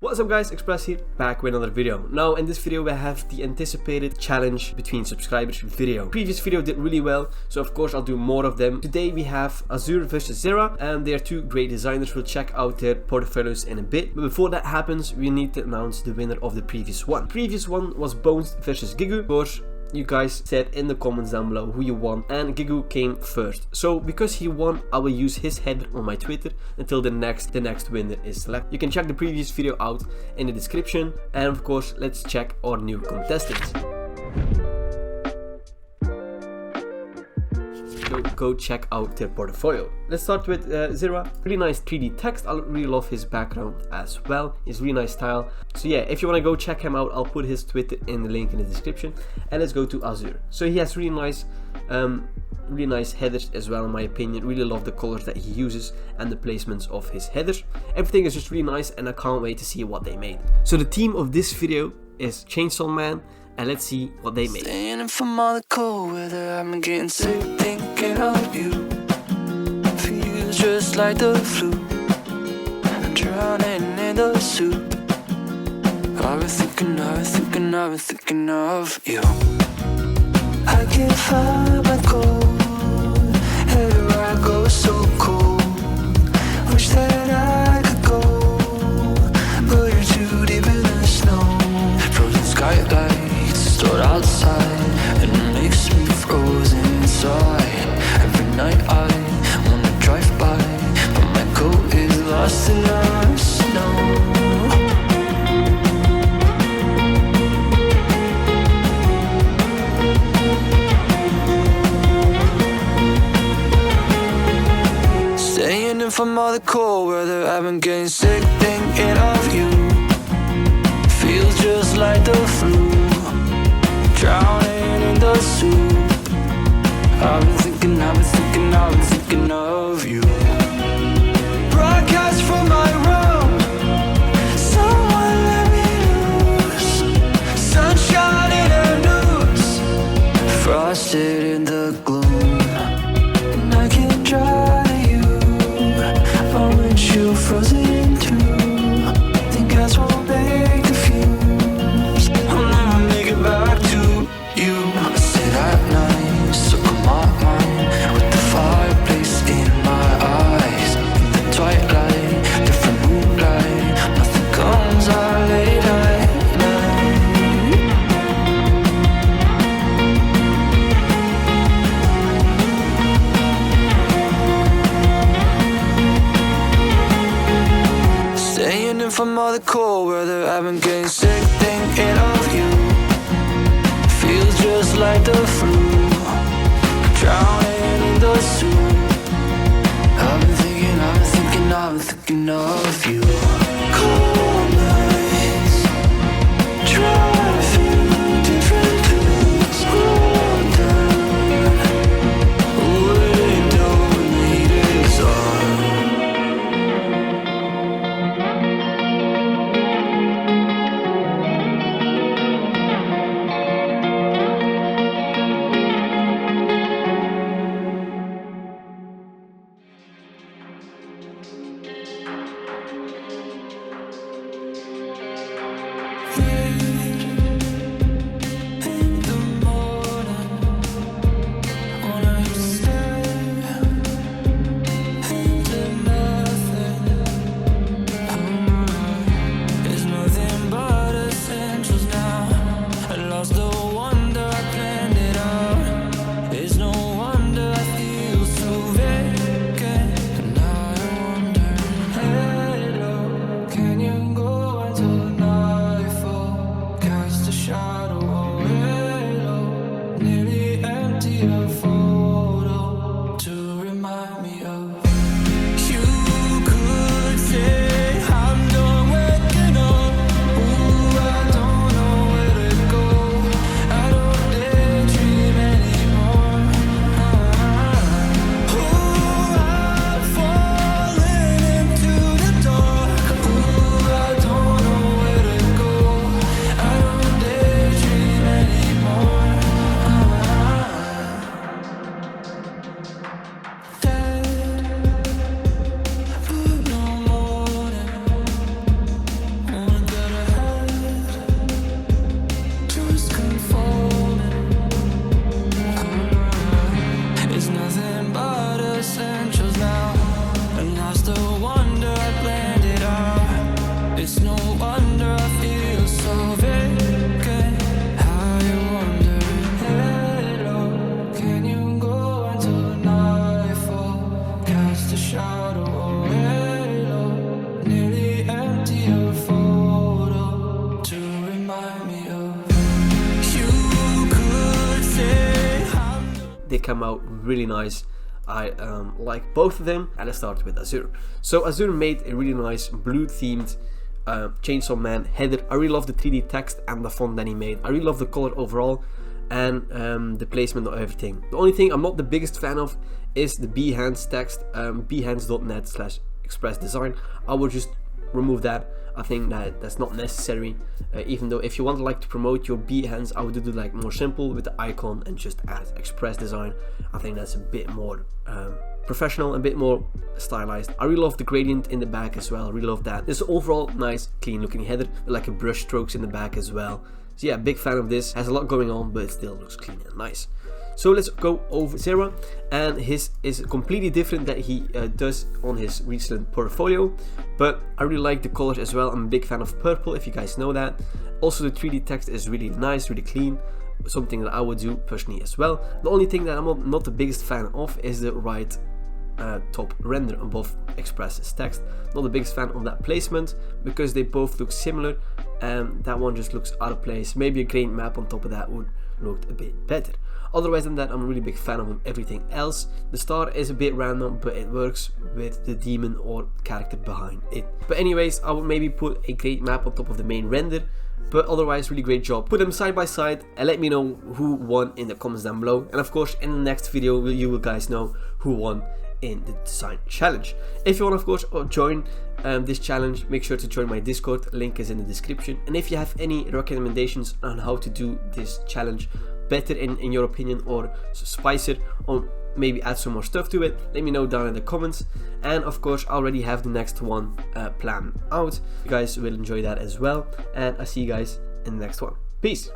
What's up guys, Express here, back with another video. Now in this video we have the anticipated challenge between subscribers video. Previous video did really well, so of course I'll do more of them. Today we have Azure versus Zera, and they are two great designers. We'll check out their portfolios in a bit. But before that happens, we need to announce the winner of the previous one. Previous one was Bones versus Gigu. Of course, you guys said in the comments down below who you won, and Gigu came first. So because he won, I will use his header on my Twitter until the next winner is selected. You can check the previous video out in the description, and of course let's check our new contestants. So go check out their portfolio. Let's start with Zera. Really nice 3D text. I really love his background as well. His really nice style. So yeah, if you want to go check him out, I'll put his Twitter in the link in the description. And let's go to Azure. So he has really nice headers as well, in my opinion. Really love the colors that he uses and the placements of his headers. Everything is just really nice, and I can't wait to see what they made. So the theme of this video is Chainsaw Man, and let's see what they made. Staying from all the cold weather, I'm getting sick thinking of you. Feels just like the flu, I'm drowning in the soup. I've been thinking of you. I can't find my cold, everywhere I go so cold. Wish that I could go, but you're too deep in the snow. Frozen skylights stored outside, and it makes me frozen inside. Every night I wanna drive by, but my coat is lost in the snow. From all the cold weather, I've been getting sick thinking of you. Feels just like the flu, drowning in the soup. I've been thinking of you. Broadcast from my room, someone let me loose. Sunshine in the news, frosted in the gloom, and I can't drive. You frozen too. Think I won't make the fumes. I'll never make it back to you. I sit at night, stuck on my mind, with the fireplace in my eyes. In the twilight, different moonlight, nothing comes out late at night. From all the cold weather, I've been getting sick thinking of you. Feels just like the flu, drowning in the soup. I've been thinking of you. Cold nights, driving different routes, roll down, we don't need it all. come out really nice. I like both of them, and let's start with Azure. So Azure made a really nice blue themed Chainsaw Man header. I really love the 3D text and the font that he made. I really love the color overall and the placement of everything. The only thing I'm not the biggest fan of is the Behance text, behance.net/express design. I will just remove that. I think that that's not necessary, even though if you want to promote your Behance, I would do like more simple with the icon and just add express design. I think that's a bit more professional, a bit more stylized. I really love the gradient in the back as well. I really love that. This is overall nice, clean looking header with like a brush strokes in the back as well. So yeah, big fan of this. Has a lot going on, but it still looks clean and nice. So let's go over Zera, and his is completely different that he does on his recent portfolio, but I really like the colors as well. I'm a big fan of purple, if you guys know that. Also the 3D text is really nice, really clean, something that I would do personally as well. The only thing that I'm not the biggest fan of is the right top render above Express's text. Not the biggest fan of that placement because they both look similar and that one just looks out of place. Maybe a grain map on top of that would look a bit better. Otherwise than that, I'm a really big fan of everything else. The star is a bit random, but it works with the demon or character behind it. But anyways, I would maybe put a great map on top of the main render, but otherwise really great job. Put them side by side and let me know who won in the comments down below. And of course, in the next video, you will guys know who won in the design challenge. If you want, of course, join this challenge, make sure to join my Discord. Link is in the description. And if you have any recommendations on how to do this challenge better in your opinion, or spicier, or maybe add some more stuff to it, let me know down in the comments. And of course, I already have the next one planned out. You guys will enjoy that as well, and I'll see you guys in the next one. Peace.